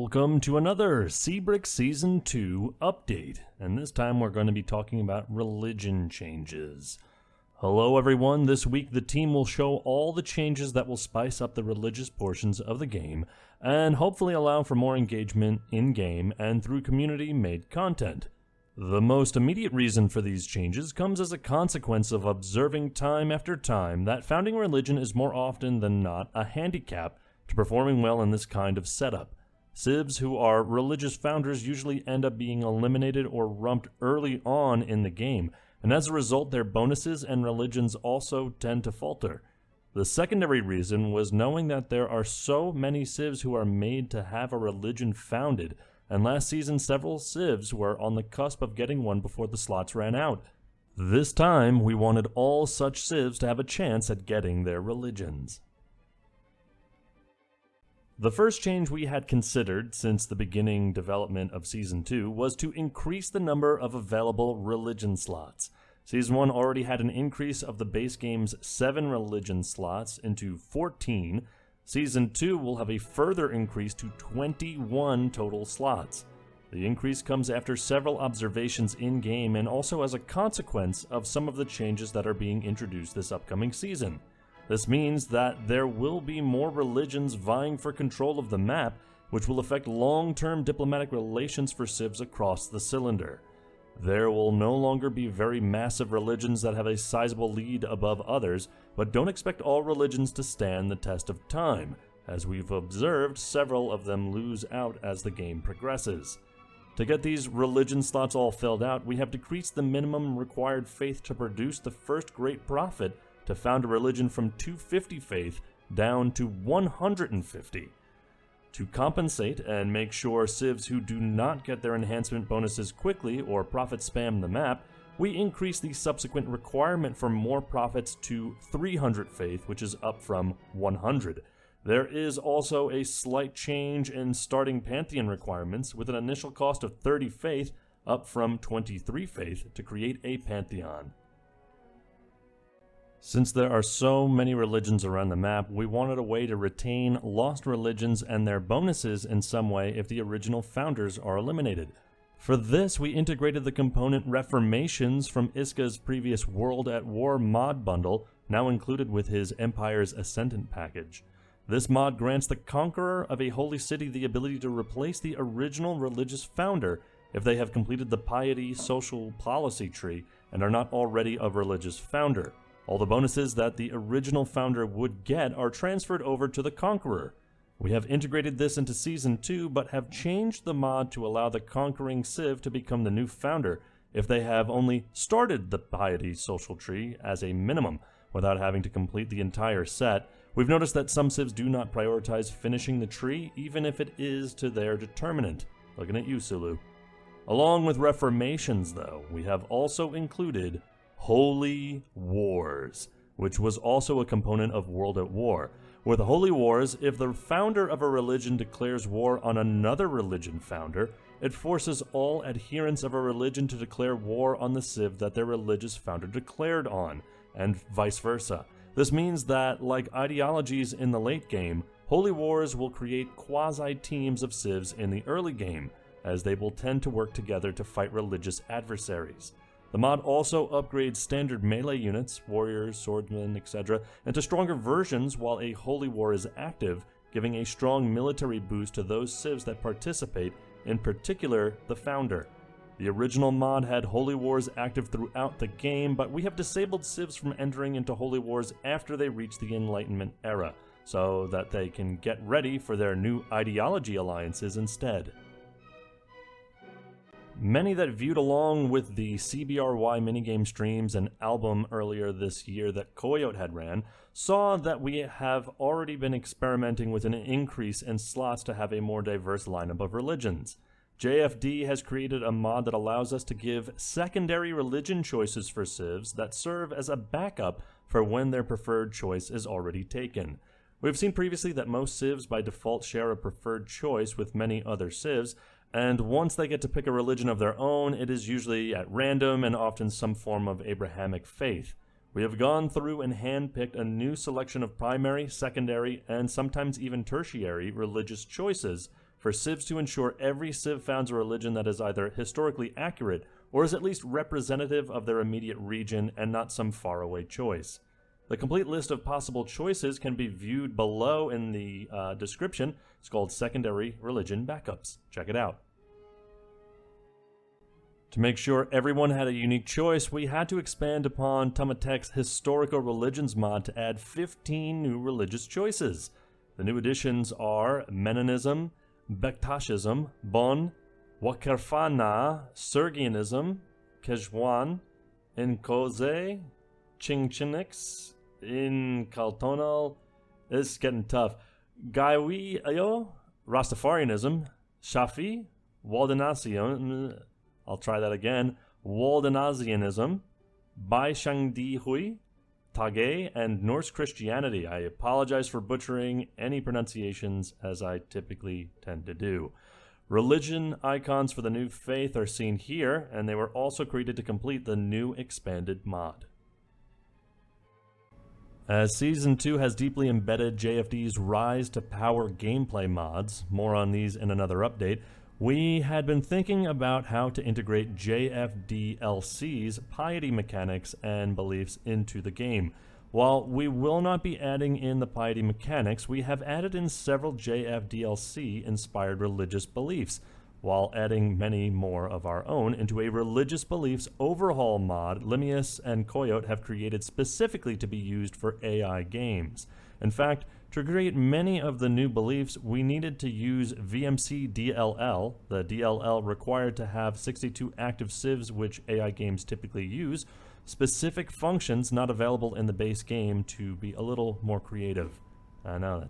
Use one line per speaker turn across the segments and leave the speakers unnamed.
Welcome to another CBRX Season 2 update, and this time we're going to be talking about religion changes. Hello everyone, this week the team will show all the changes that will spice up the religious portions of the game, and hopefully allow for more engagement in-game and through community-made content. The most immediate reason for these changes comes as a consequence of observing time after time that founding religion is more often than not a handicap to performing well in this kind of setup. Civs who are religious founders usually end up being eliminated or rumped early on in the game, and as a result their bonuses and religions also tend to falter. The secondary reason was knowing that there are so many civs who are made to have a religion founded, and last season several civs were on the cusp of getting one before the slots ran out. This time we wanted all such civs to have a chance at getting their religions. The first change we had considered since the beginning development of Season 2 was to increase the number of available religion slots. Season 1 already had an increase of the base game's 7 religion slots into 14. Season 2 will have a further increase to 21 total slots. The increase comes after several observations in-game and also as a consequence of some of the changes that are being introduced this upcoming season. This means that there will be more religions vying for control of the map, which will affect long-term diplomatic relations for civs across the cylinder. There will no longer be very massive religions that have a sizable lead above others, but don't expect all religions to stand the test of time, as we've observed several of them lose out as the game progresses. To get these religion slots all filled out, we have decreased the minimum required faith to produce the first great prophet to found a religion from 250 faith down to 150. To compensate and make sure civs who do not get their enhancement bonuses quickly or prophet spam the map, we increase the subsequent requirement for more prophets to 300 faith, which is up from 100. There is also a slight change in starting Pantheon requirements with an initial cost of 30 faith up from 23 faith to create a Pantheon. Since there are so many religions around the map, we wanted a way to retain lost religions and their bonuses in some way if the original founders are eliminated. For this, we integrated the component Reformations from Iska's previous World at War mod bundle, now included with his Empire's Ascendant package. This mod grants the conqueror of a holy city the ability to replace the original religious founder if they have completed the piety social policy tree and are not already a religious founder. All the bonuses that the original founder would get are transferred over to the Conqueror. We have integrated this into Season 2, but have changed the mod to allow the conquering civ to become the new founder if they have only started the piety social tree as a minimum, without having to complete the entire set. We've noticed that some civs do not prioritize finishing the tree, even if it is to their determinant. Looking at you, Sulu. Along with Reformations, though, we have also included Holy Wars, which was also a component of World at War. With Holy Wars, if the founder of a religion declares war on another religion founder, it forces all adherents of a religion to declare war on the civ that their religious founder declared on, and vice versa. This means that, like ideologies in the late game, Holy Wars will create quasi-teams of civs in the early game, as they will tend to work together to fight religious adversaries. The mod also upgrades standard melee units, warriors, swordsmen, etc., into stronger versions while a holy war is active, giving a strong military boost to those civs that participate, in particular the founder. The original mod had holy wars active throughout the game, but we have disabled civs from entering into holy wars after they reach the Enlightenment era, so that they can get ready for their new ideology alliances instead. Many that viewed along with the CBRY minigame streams and album earlier this year that Coyote had ran saw that we have already been experimenting with an increase in slots to have a more diverse lineup of religions. JFD has created a mod that allows us to give secondary religion choices for civs that serve as a backup for when their preferred choice is already taken. We've seen previously that most civs by default share a preferred choice with many other civs, and once they get to pick a religion of their own, it is usually at random and often some form of Abrahamic faith. We have gone through and handpicked a new selection of primary, secondary, and sometimes even tertiary religious choices for civs to ensure every civ founds a religion that is either historically accurate or is at least representative of their immediate region and not some faraway choice. The complete list of possible choices can be viewed below in the description. It's called Secondary Religion Backups. Check it out. To make sure everyone had a unique choice, we had to expand upon Tumatek's Historical Religions mod to add 15 new religious choices. The new additions are Menonism, Bektashism, Bon, Wakarfana, Sergianism, Kejwan, Nkoze, Chingchinix, Inkaltonal. It's getting tough. Gaiwi Ayo, Rastafarianism, Shafi, Waldenasian. I'll try that again. Waldenasianism, Bai Shangdi Hui, Tage, and Norse Christianity. I apologize for butchering any pronunciations, as I typically tend to do. Religion icons for the new faith are seen here, and they were also created to complete the new expanded mod. As Season 2 has deeply embedded JFD's Rise to Power gameplay mods, more on these in another update, we had been thinking about how to integrate JFDLC's piety mechanics and beliefs into the game. While we will not be adding in the piety mechanics, we have added in several JFDLC-inspired religious beliefs, while adding many more of our own into a religious beliefs overhaul mod Limius and Coyote have created specifically to be used for AI games. In fact, to create many of the new beliefs, we needed to use VMC DLL, the DLL required to have 62 active civs which AI games typically use, specific functions not available in the base game to be a little more creative. I know,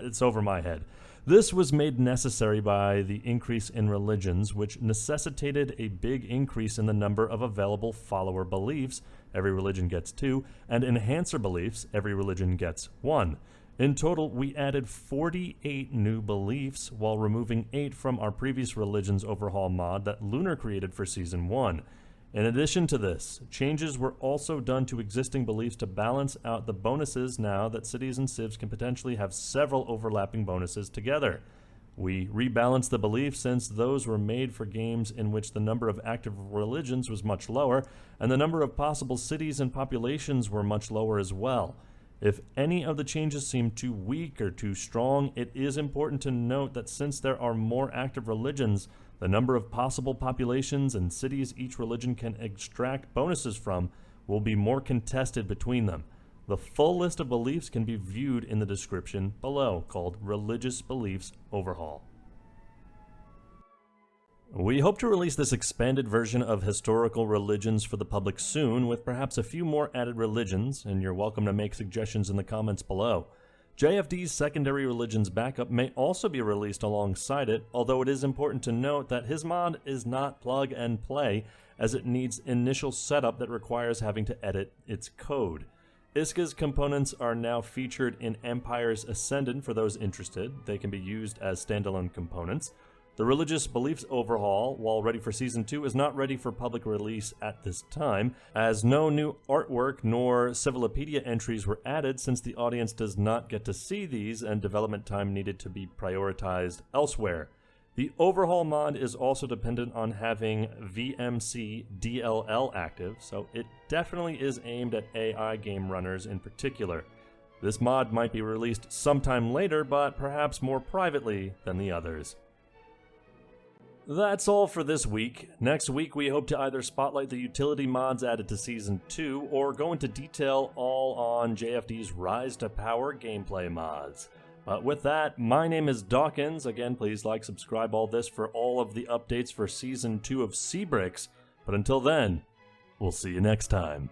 it's over my head. This was made necessary by the increase in religions, which necessitated a big increase in the number of available follower beliefs, every religion gets 2, and enhancer beliefs, every religion gets 1. In total, we added 48 new beliefs while removing 8 from our previous Religions Overhaul mod that Lunar created for Season 1. In addition to this, changes were also done to existing beliefs to balance out the bonuses now that cities and civs can potentially have several overlapping bonuses together. We rebalanced the beliefs since those were made for games in which the number of active religions was much lower, and the number of possible cities and populations were much lower as well. If any of the changes seem too weak or too strong, it is important to note that since there are more active religions, the number of possible populations and cities each religion can extract bonuses from will be more contested between them. The full list of beliefs can be viewed in the description below, called Religious Beliefs Overhaul. We hope to release this expanded version of historical religions for the public soon, with perhaps a few more added religions, and you're welcome to make suggestions in the comments below. JFD's Secondary Religions Backup may also be released alongside it, although it is important to note that his mod is not plug and play, as it needs initial setup that requires having to edit its code. Iska's components are now featured in Empire's Ascendant for those interested. They can be used as standalone components. The Religious Beliefs Overhaul, while ready for Season 2, is not ready for public release at this time, as no new artwork nor Civilopedia entries were added since the audience does not get to see these and development time needed to be prioritized elsewhere. The Overhaul mod is also dependent on having VMC DLL active, so it definitely is aimed at AI game runners in particular. This mod might be released sometime later, but perhaps more privately than the others. That's all for this week. Next week we hope to either spotlight the utility mods added to Season 2 or go into detail all on JFD's Rise to Power gameplay mods. But with that, my name is Dawkinzz. Again, please like, subscribe, all this for all of the updates for Season 2 of CBRX. But until then, we'll see you next time.